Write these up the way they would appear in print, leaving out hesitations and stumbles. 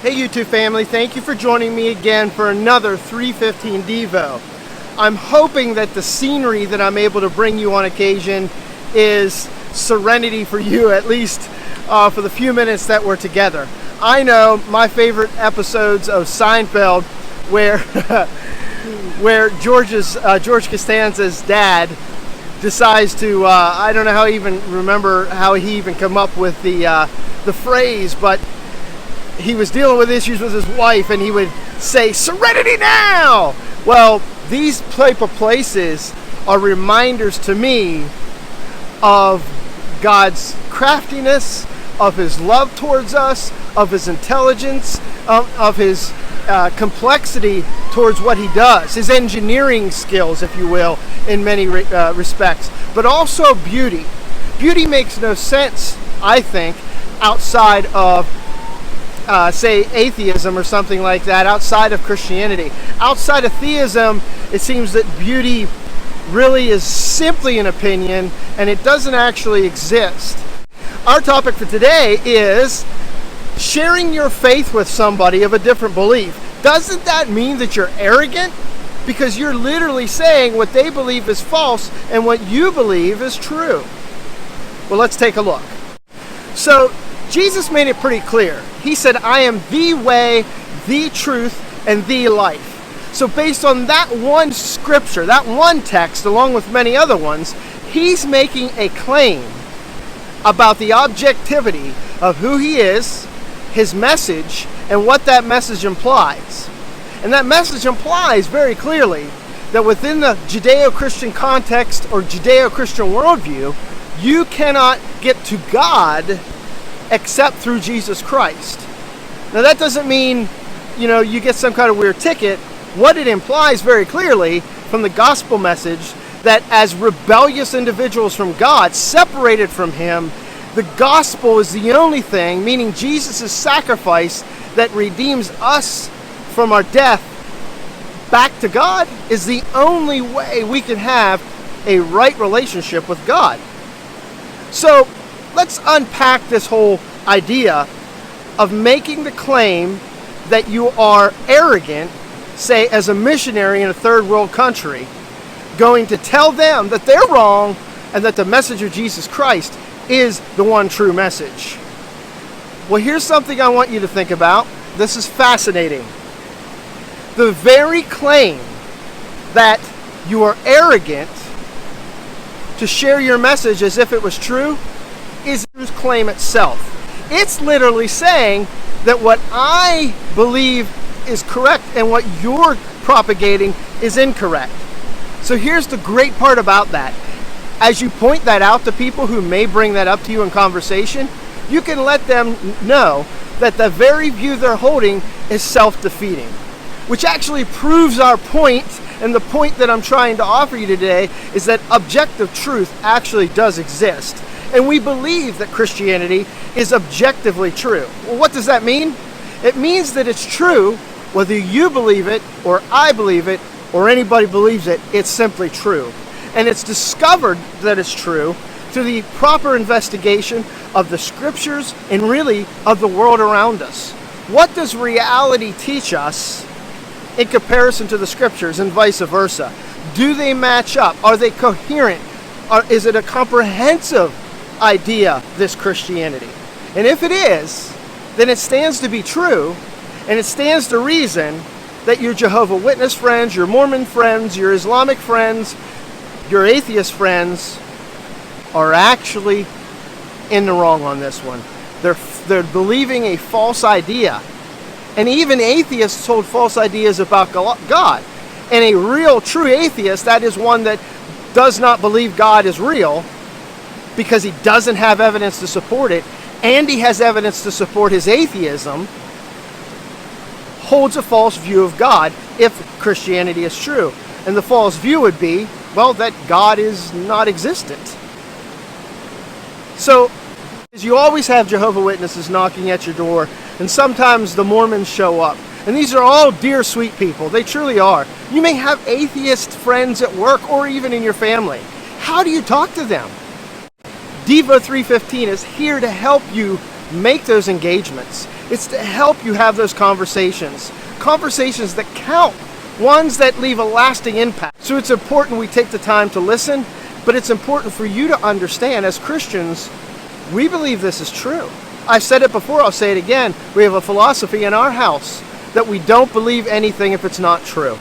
Hey YouTube family, thank you for joining me again for another 315 Devo. I'm hoping that the scenery that I'm able to bring you on occasion is serenity for you, at least for the few minutes that we're together. I know my favorite episodes of Seinfeld where George Costanza's dad decides to, I don't know how he even come up with the phrase, but he was dealing with issues with his wife and he would say, "Serenity now!" Well, these type of places are reminders to me of God's craftiness, of his love towards us, of his intelligence, of his complexity towards what he does, his engineering skills, if you will, in many respects, but also beauty. Beauty makes no sense, I think, outside of say atheism or something like that, outside of Christianity. Outside of theism, it seems that beauty really is simply an opinion and it doesn't actually exist. Our topic for today is sharing your faith with somebody of a different belief. Doesn't that mean that you're arrogant? Because you're literally saying what they believe is false and what you believe is true. Well, let's take a look. So Jesus made it pretty clear. He said, "I am the way, the truth, and the life." So based on that one scripture, that one text, along with many other ones, he's making a claim about the objectivity of who he is, his message, and what that message implies. And that message implies very clearly that within the Judeo-Christian context or Judeo-Christian worldview, you cannot get to God except through Jesus Christ. Now that doesn't mean, you get some kind of weird ticket. What it implies very clearly from the gospel message, that as rebellious individuals from God, separated from him, the gospel is the only thing, meaning Jesus' sacrifice that redeems us from our death back to God, is the only way we can have a right relationship with God. So let's unpack this whole idea of making the claim that you are arrogant, say as a missionary in a third world country, going to tell them that they're wrong and that the message of Jesus Christ is the one true message. Well, here's something I want you to think about. This is fascinating. The very claim that you are arrogant to share your message as if it was true is the claim itself. It's literally saying that what I believe is correct and what you're propagating is incorrect. So here's the great part about that. As you point that out to people who may bring that up to you in conversation, you can let them know that the very view they're holding is self-defeating, which actually proves our point. And the point that I'm trying to offer you today is that objective truth actually does exist. And we believe that Christianity is objectively true. Well, what does that mean? It means that it's true whether you believe it or I believe it or anybody believes it. It's simply true. And it's discovered that it's true through the proper investigation of the scriptures and really of the world around us. What does reality teach us in comparison to the scriptures and vice versa? Do they match up? Are they coherent? Is it a comprehensive idea, this Christianity? And if it is, then it stands to be true, and it stands to reason that your Jehovah Witness friends, your Mormon friends, your Islamic friends, your atheist friends are actually in the wrong on this one. They're believing a false idea. And even atheists hold false ideas about God. And a real, true atheist, that is one that does not believe God is real because he doesn't have evidence to support it, and he has evidence to support his atheism, holds a false view of God if Christianity is true. And the false view would be, well, that God is not existent. So, you always have Jehovah Witnesses knocking at your door, and sometimes the Mormons show up. And these are all dear, sweet people. They truly are. You may have atheist friends at work or even in your family. How do you talk to them? Devo 315 is here to help you make those engagements. It's to help you have those conversations. Conversations that count. Ones that leave a lasting impact. So it's important we take the time to listen, but it's important for you to understand, as Christians, we believe this is true. I've said it before, I'll say it again. We have a philosophy in our house that we don't believe anything if it's not true.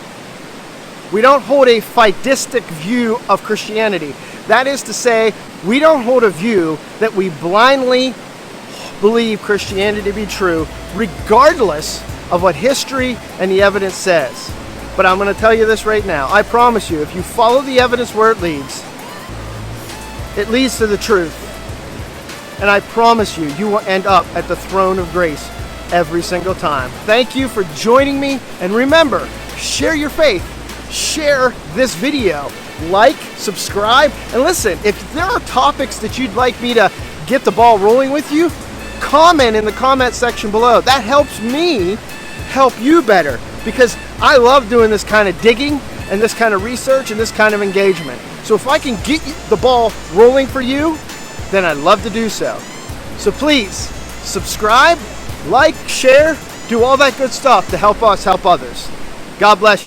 We don't hold a fideistic view of Christianity. That is to say, we don't hold a view that we blindly believe Christianity to be true, regardless of what history and the evidence says. But I'm going to tell you this right now. I promise you, if you follow the evidence where it leads to the truth. And I promise you, you will end up at the throne of grace every single time. Thank you for joining me. And remember, share your faith. Share this video. Like, subscribe, and listen, if there are topics that you'd like me to get the ball rolling with you, comment in the comment section below. That helps me help you better, because I love doing this kind of digging and this kind of research and this kind of engagement. So if I can get the ball rolling for you, then I'd love to do so. So please, subscribe, like, share, do all that good stuff to help us help others. God bless you.